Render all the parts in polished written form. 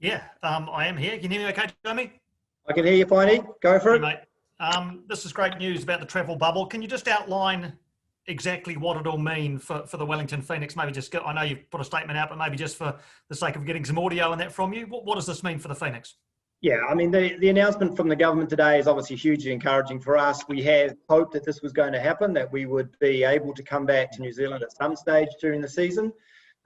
Yeah, I am here. Can you hear me okay, Jamie? I can hear you, Piney. Go for Hey, it. mate. This is great news about the travel bubble. Can you just outline exactly what it'll mean for the Wellington Phoenix? Maybe just I know you've put a statement out, but maybe just for the sake of getting some audio and that from you, what does this mean for the Phoenix? Yeah, I mean, the announcement from the government today is obviously hugely encouraging for us. We have hoped that this was going to happen, that we would be able to come back to New Zealand at some stage during the season.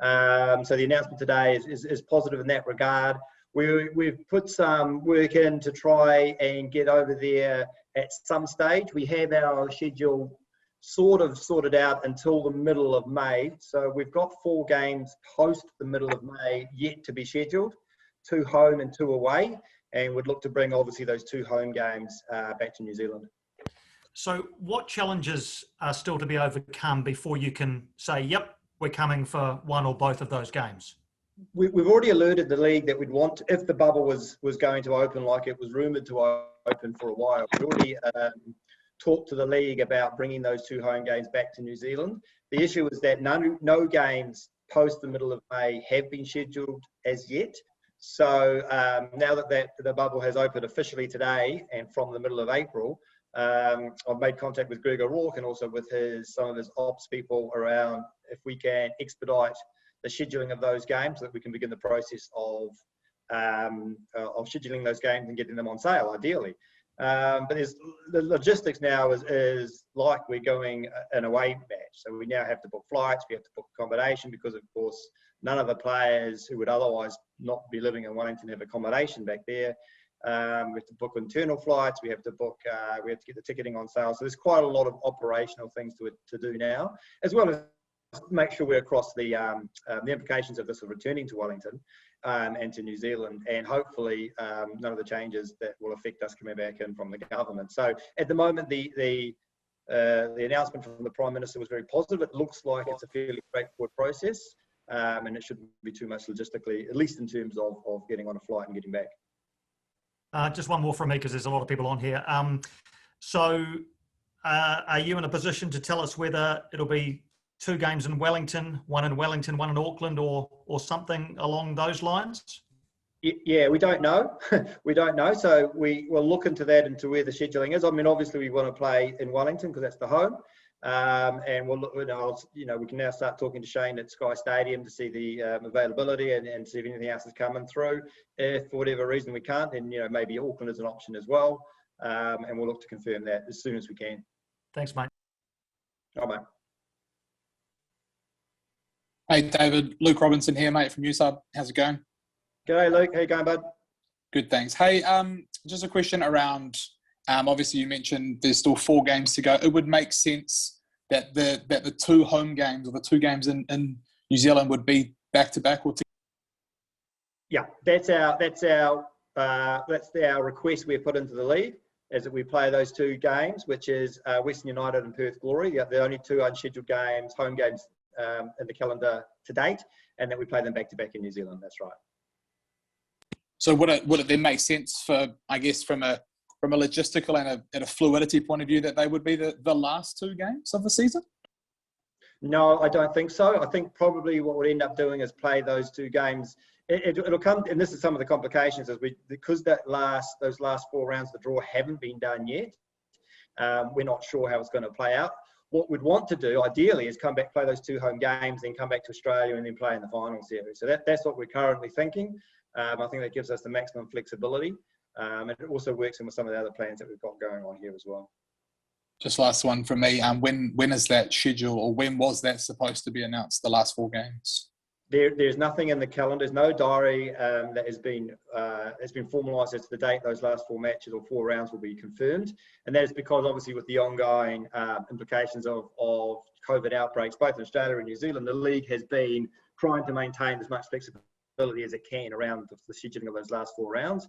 So the announcement today is positive in that regard. We've put some work in to try and get over there at some stage. We have our schedule sort of sorted out until the middle of May. So we've got 4 games post the middle of May yet to be scheduled, 2 home and 2 away. And would look to bring obviously those 2 home games back to New Zealand. So what challenges are still to be overcome before you can say, yep, we're coming for one or both of those games? We've already alerted the league that we'd want, if the bubble was going to open like it was rumoured to open for a while, we'd already talked to the league about bringing those 2 home games back to New Zealand. The issue is that no games post the middle of May have been scheduled as yet. So now that the bubble has opened officially today and from the middle of April, I've made contact with Greg O'Rourke and also with some of his ops people around if we can expedite the scheduling of those games so that we can begin the process of scheduling those games and getting them on sale, ideally. But the logistics now is like we're going an away match. So we now have to book flights, we have to book accommodation because, of course, none of the players who would otherwise not be living in Wellington have accommodation back there. We have to book internal flights. We have to get the ticketing on sale. So there's quite a lot of operational things to do now, as well as make sure we're across the implications of this of returning to Wellington and to New Zealand, and hopefully none of the changes that will affect us coming back in from the government. So at the moment, the announcement from the Prime Minister was very positive. It looks like it's a fairly straightforward process. And it shouldn't be too much logistically, at least in terms of getting on a flight and getting back. Just one more from me because there's a lot of people on here. So are you in a position to tell us whether it'll be 2 games in Wellington, one in Auckland, or something along those lines? Yeah, we don't know. We don't know. So we will look into that, into where the scheduling is. I mean, obviously we want to play in Wellington because that's the home. And we'll look, we can now start talking to Shane at Sky Stadium to see the availability and see if anything else is coming through. If for whatever reason we can't, then maybe Auckland is an option as well. And we'll look to confirm that as soon as we can. Thanks, mate. Oh, mate. Hey, David. Luke Robinson here, mate, from USUB. How's it going? G'day, Luke. How you going, bud? Good, thanks. Hey, just a question around, obviously you mentioned there's still 4 games to go. It would make sense that the 2 home games or the 2 games in New Zealand would be back to back or together. Yeah, that's our request we've put into the league, is that we play those 2 games, which is Western United and Perth Glory, the only 2 unscheduled games, home games in the calendar to date, and that we play them back to back in New Zealand. That's right. So would it then make sense for, I guess, from a logistical and a fluidity point of view, that they would be the last 2 games of the season? No, I don't think so. I think probably what we'll end up doing is play those 2 games. It'll come, and this is some of the complications, because those last 4 rounds of the draw haven't been done yet. We're not sure how it's going to play out. What we'd want to do, ideally, is come back, play those 2 home games, then come back to Australia and then play in the final series. So that's what we're currently thinking. I think that gives us the maximum flexibility. And it also works in with some of the other plans that we've got going on here as well. Just last one from me. When is that schedule, or when was that supposed to be announced, the last 4 games? There's nothing in the calendar. There's no diary that has been formalised as to the date those last 4 matches or 4 rounds will be confirmed. And that is because, obviously, with the ongoing implications of COVID outbreaks, both in Australia and New Zealand, the league has been trying to maintain as much flexibility as it can around the scheduling of those last 4 rounds.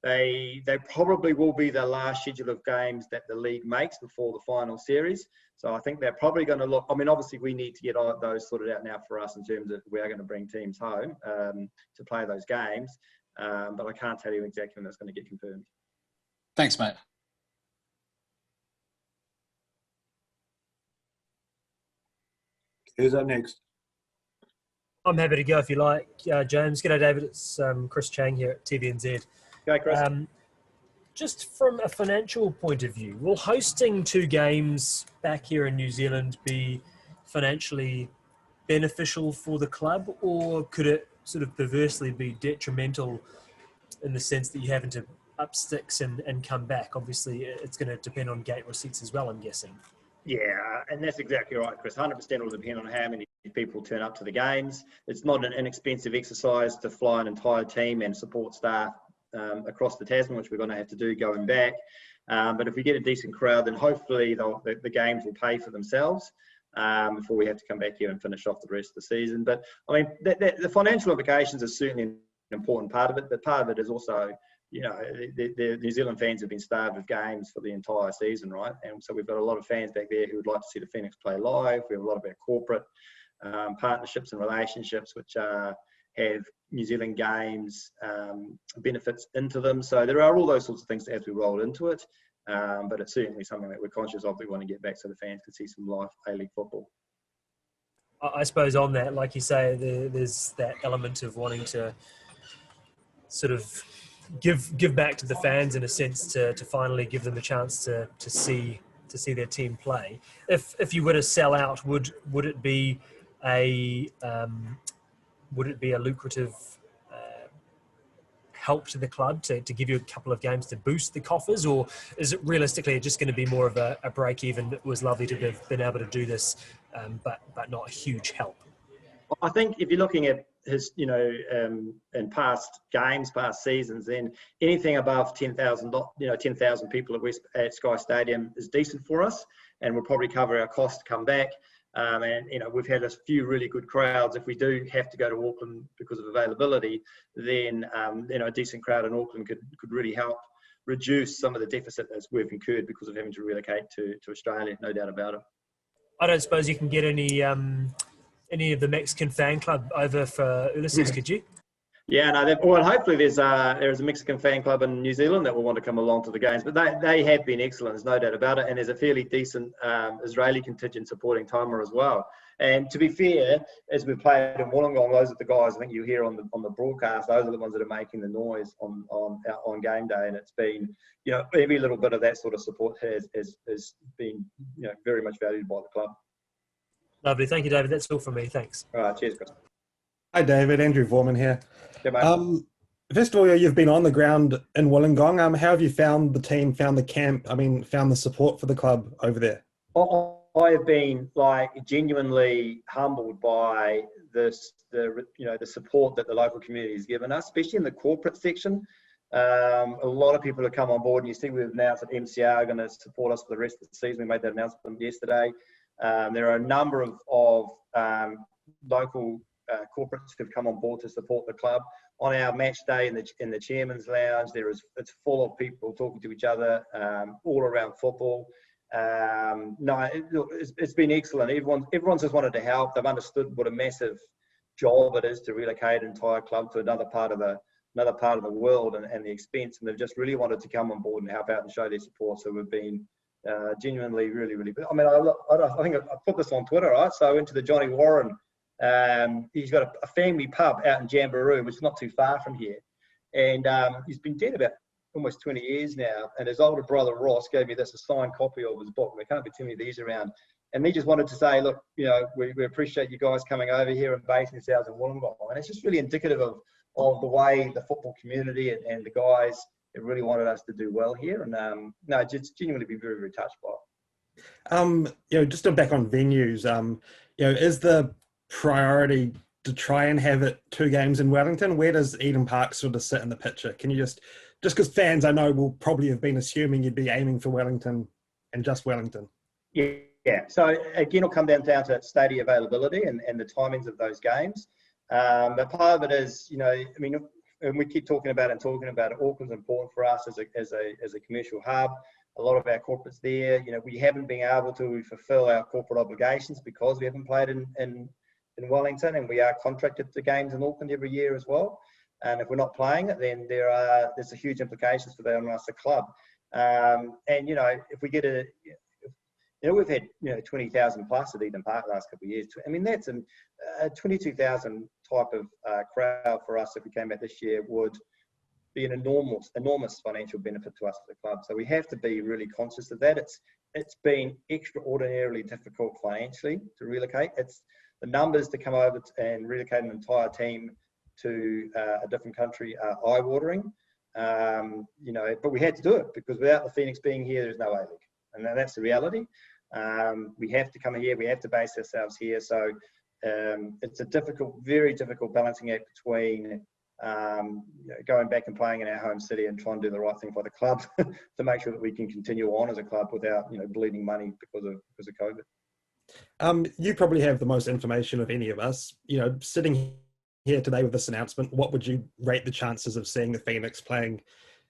They probably will be the last schedule of games that the league makes before the final series. So I think they're probably going to look, I mean, obviously we need to get those sorted out now for us in terms of we are going to bring teams home to play those games. But I can't tell you exactly when that's going to get confirmed. Thanks, mate. Who's up next? I'm happy to go if you like, James. G'day, David. It's Chris Chang here at TVNZ. Go, Chris. Just from a financial point of view, will hosting 2 games back here in New Zealand be financially beneficial for the club, or could it sort of perversely be detrimental in the sense that you're having to up sticks and come back? Obviously, it's going to depend on gate receipts as well, I'm guessing. Yeah, and that's exactly right, Chris. 100% will depend on how many people turn up to the games. It's not an inexpensive exercise to fly an entire team and support staff across the Tasman, which we're going to have to do going back. But if we get a decent crowd, then hopefully the games will pay for themselves before we have to come back here and finish off the rest of the season. But I mean, the financial implications are certainly an important part of it, but part of it is also, you know, the New Zealand fans have been starved of games for the entire season, right? And so we've got a lot of fans back there who would like to see the Phoenix play live. We have a lot of our corporate partnerships and relationships which have New Zealand games benefits into them. So there are all those sorts of things as we roll into it. But it's certainly something that we're conscious of. We want to get back so the fans can see some live A-League football. I suppose on that, like you say, there's that element of wanting to sort of give back to the fans in a sense to finally give them a chance to see their team play. If you were to sell out, would it be a lucrative help to the club to give you a couple of games to boost the coffers, or is it realistically just going to be more of a break even? It was lovely to have been able to do this, but not a huge help. I think if you're looking at his, you know, in past games, past seasons, then anything above 10,000, 10,000 people at Sky Stadium is decent for us, and we'll probably cover our costs to come back. And you know, we've had a few really good crowds. If we do have to go to Auckland because of availability, then you know, a decent crowd in Auckland could really help reduce some of the deficit that we've incurred because of having to relocate to Australia. No doubt about it. I don't suppose you can get any of the Mexican fan club over for Ulysses, could you? Yeah, no. Well, hopefully there's a Mexican fan club in New Zealand that will want to come along to the games. But they have been excellent, there's no doubt about it. And there's a fairly decent Israeli contingent supporting Tama as well. And to be fair, as we played in Wollongong, those are the guys I think you hear on the broadcast. Those are the ones that are making the noise on game day. And it's been, you know, every little bit of that sort of support has been, you know, very much valued by the club. Lovely, thank you, David. That's all from me. Thanks. All right, cheers, Chris. Hi, David. Andrew Vorman here. Yeah, mate. First of all, you've been on the ground in Wollongong. How have you found the team, found the camp? I mean, found the support for the club over there? I have been genuinely humbled by the support that the local community has given us, especially in the corporate section. A lot of people have come on board, and you see we've announced that MCR are going to support us for the rest of the season. We made that announcement yesterday. There are a number of local corporates who've come on board to support the club. On our match day in the chairman's lounge, it's full of people talking to each other all around football. It's been excellent. Everyone's just wanted to help. They've understood what a massive job it is to relocate an entire club to another part of the world and the expense, and they've just really wanted to come on board and help out and show their support. So we've been genuinely really, really good. I mean, I think I put this on Twitter, right? So I went to the Johnny Warren. He's got a family pub out in Jamboree, which is not too far from here. And he's been dead about almost 20 years now. And his older brother, Ross, gave me a signed copy of his book. There can't be too many of these around. And he just wanted to say, look, you know, we appreciate you guys coming over here and basing yourselves in Wollongong. And it's just really indicative of the way the football community and the guys have really wanted us to do well here. And just genuinely be very, very touched by it. You know, just back on venues, you know, is the priority to try and have it 2 games in Wellington? Where does Eden Park sort of sit in the picture? Can you just because fans I know will probably have been assuming you'd be aiming for Wellington and just Wellington? Yeah. So again, it'll come down to stadium availability and the timings of those games. But part of it is, you know, I mean, and we keep talking about it. Auckland's important for us as a commercial hub. A lot of our corporates there, you know, we haven't been able to fulfil our corporate obligations because we haven't played in Wellington, and we are contracted to games in Auckland every year as well. And if we're not playing it, then there's a huge implications for that on us, the club. And you know, if we get we've had 20,000 plus at Eden Park the last couple of years. I mean, that's a 22,000 type of crowd for us. If we came back this year, would be an enormous financial benefit to us as a club. So we have to be really conscious of that. It's been extraordinarily difficult financially to relocate. It's the numbers to come over and relocate an entire team to a different country are eye-watering. But we had to do it because without the Phoenix being here, there's no A-League, and that's the reality. We have to come here. We have to base ourselves here. So it's a very difficult balancing act between going back and playing in our home city and trying to do the right thing for the club to make sure that we can continue on as a club without bleeding money because of COVID. You probably have the most information of any of us. Sitting here today with this announcement, what would you rate the chances of seeing the Phoenix playing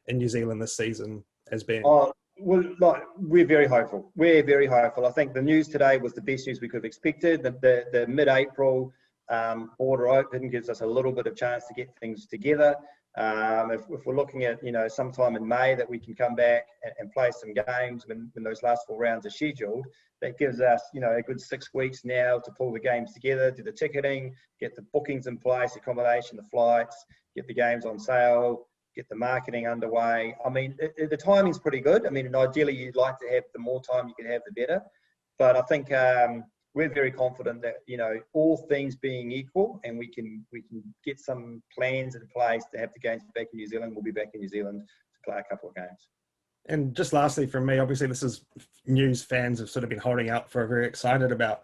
in New Zealand this season as being? Well, we're very hopeful. We're very hopeful. I think the news today was the best news we could have expected. The mid-April border open gives us a little bit of chance to get things together. If we're looking at sometime in May that we can come back and play some games when those last 4 rounds are scheduled, that gives us a good 6 weeks now to pull the games together, do the ticketing, get the bookings in place, accommodation, the flights, get the games on sale, get the marketing underway. I mean, the timing's pretty good. I mean, ideally you'd like to have the more time you can have, the better. But I think we're very confident that all things being equal, and we can get some plans in place to have the games back in New Zealand. We'll be back in New Zealand to play a couple of games. And just lastly from me, obviously this is news fans have sort of been holding out for, very excited about.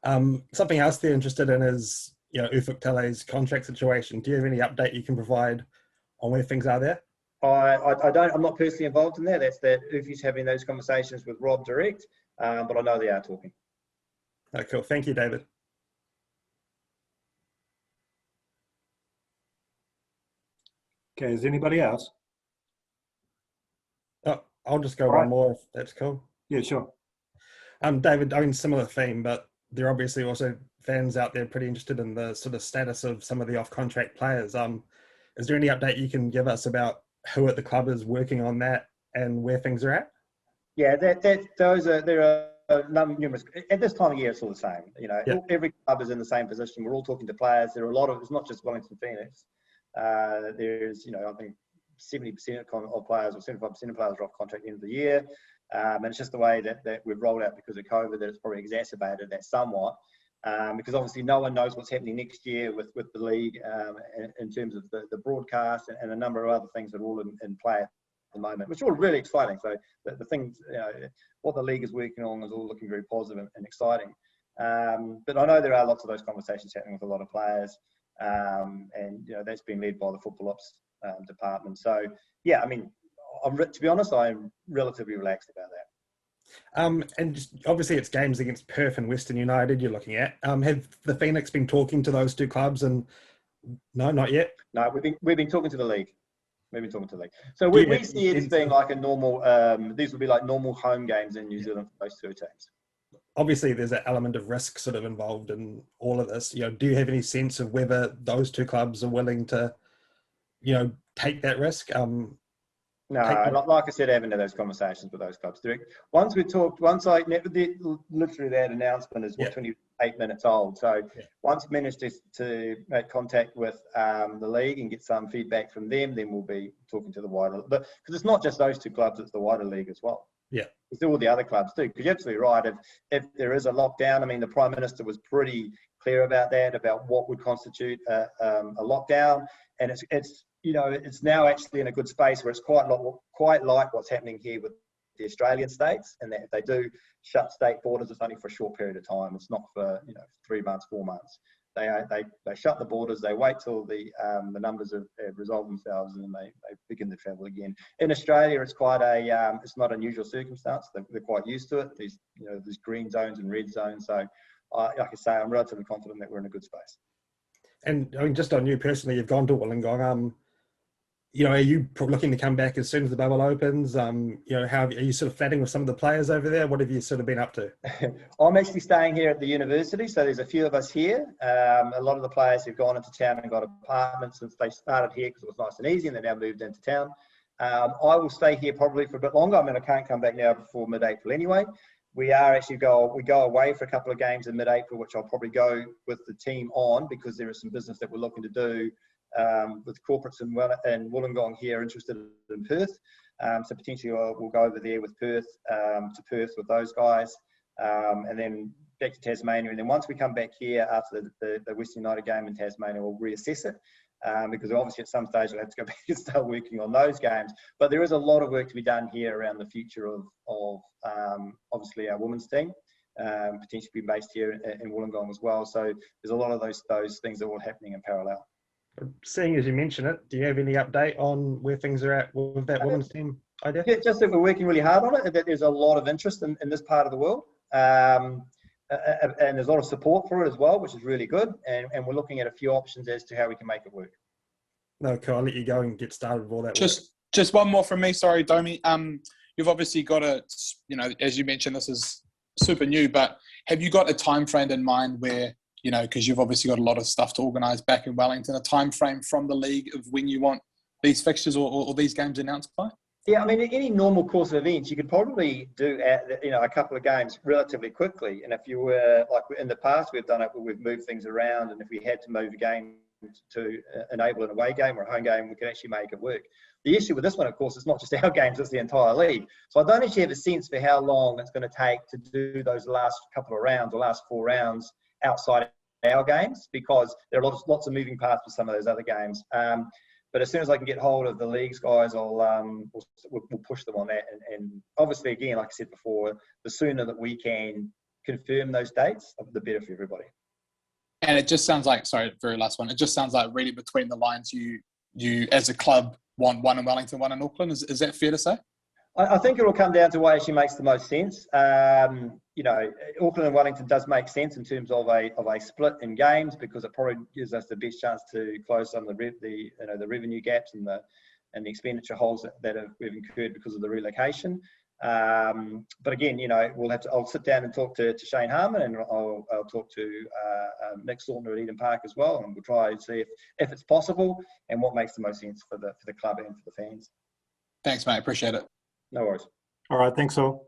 Something else they're interested in is Ufuk Tele's contract situation. Do you have any update you can provide on where things are there? I don't. I'm not personally involved in that. That's that Ufi's having those conversations with Rob direct, but I know they are talking. Oh, cool. Thank you, David. Okay, is anybody else? Oh, I'll just go one more if that's cool. Yeah, sure. David, I mean, similar theme, but there are obviously also fans out there pretty interested in the sort of status of some of the off-contract players. Is there any update you can give us about who at the club is working on that and where things are at? Yeah, there are numerous. At this time of year, it's all the same. Every club is in the same position. We're all talking to players. There are a lot of. It's not just Wellington Phoenix. There's, I think 70% of players or 75% of players are off contract at the end of the year. And it's just the way that we've rolled out because of COVID that it's probably exacerbated that somewhat. Because obviously no one knows what's happening next year with the league in terms of the broadcast and a number of other things that are all in play at the moment, which are all really exciting. So the things, what the league is working on is all looking very positive and exciting. But I know there are lots of those conversations happening with a lot of players. And that's been led by the football ops department. So yeah, I mean, to be honest, I'm relatively relaxed about that. And just, obviously it's games against Perth and Western United you're looking at. Have the Phoenix been talking to those two clubs? And no, not yet. No, we've been talking to the league. We've been talking to the league. So we see it as being like a normal. These would be like normal home games in New Zealand for those two teams. Obviously, there's an element of risk sort of involved in all of this. Do you have any sense of whether those two clubs are willing to, take that risk? No, like I said, I haven't had those conversations with those clubs direct. Once literally that announcement is 28 minutes old. So once we managed to make contact with the league and get some feedback from them, then we'll be talking to the wider. Because it's not just those two clubs; it's the wider league as well. Yeah, it's all the other clubs too. Because you're absolutely right. If there is a lockdown, I mean, the Prime Minister was pretty clear about that, about what would constitute a lockdown, and it's now actually in a good space where it's quite like what's happening here with the Australian states, and that if they do shut state borders, it's only for a short period of time. It's not for 3 months, 4 months. They shut the borders. They wait till the numbers have resolved themselves, and then they begin to travel again. In Australia, it's quite it's not unusual circumstance. They're quite used to it. There's green zones and red zones. So, like I say, I'm relatively confident that we're in a good space. And I mean, just on you personally, you've gone to Wollongong. Are you looking to come back as soon as the bubble opens? How are you sort of flatting with some of the players over there? What have you sort of been up to? I'm actually staying here at the university, so there's a few of us here. A lot of the players who've gone into town and got apartments since they started here because it was nice and easy, and they now moved into town. I will stay here probably for a bit longer. I mean, I can't come back now before mid-April anyway. we go away for a couple of games in mid-April, which I'll probably go with the team on, because there is some business that we're looking to do with corporates in Wollongong here interested in Perth. So potentially we'll go over there with Perth, to Perth with those guys, and then back to Tasmania. And then once we come back here after the Western United game in Tasmania, we'll reassess it. Because obviously at some stage we'll have to go back and start working on those games. But there is a lot of work to be done here around the future of obviously our women's team, potentially being based here in Wollongong as well. So there's a lot of those things that are all happening in parallel. Seeing as you mention it, do you have any update on where things are at with that women's team idea? Yeah, just that we're working really hard on it, that there's a lot of interest in this part of the world. And there's a lot of support for it as well, which is really good. And we're looking at a few options as to how we can make it work. No, cool. I'll let you go and get started with all that. Just one more from me. Sorry, Domi. You've obviously got as you mentioned, this is super new, but have you got a time frame in mind where, because you've obviously got a lot of stuff to organise back in Wellington, a time frame from the league of when you want these fixtures or these games announced by? Yeah, I mean, any normal course of events, you could probably do a couple of games relatively quickly. And if you were, like in the past, we've done it where we've moved things around, and if we had to move a game to enable an away game or a home game, we could actually make it work. The issue with this one, of course, is not just our games, it's the entire league. So I don't actually have a sense for how long it's going to take to do those last couple of rounds or last 4 rounds outside our games, because there are lots of moving parts for some of those other games. But as soon as I can get hold of the leagues guys, we'll push them on that. And obviously, again, like I said before, the sooner that we can confirm those dates, the better for everybody. And it just sounds like, sorry, very last one. It just sounds like really between the lines, you as a club want one in Wellington, one in Auckland. Is that fair to say? I think it will come down to what actually makes the most sense. Auckland and Wellington does make sense in terms of a split in games, because it probably gives us the best chance to close some of the revenue gaps and the expenditure holes that we've incurred because of the relocation. But again, I'll sit down and talk to Shane Harmon, and I'll talk to Nick Saltner at Eden Park as well, and we'll try and see if it's possible and what makes the most sense for the club and for the fans. Thanks, mate. Appreciate it. No worries. All right, thanks all.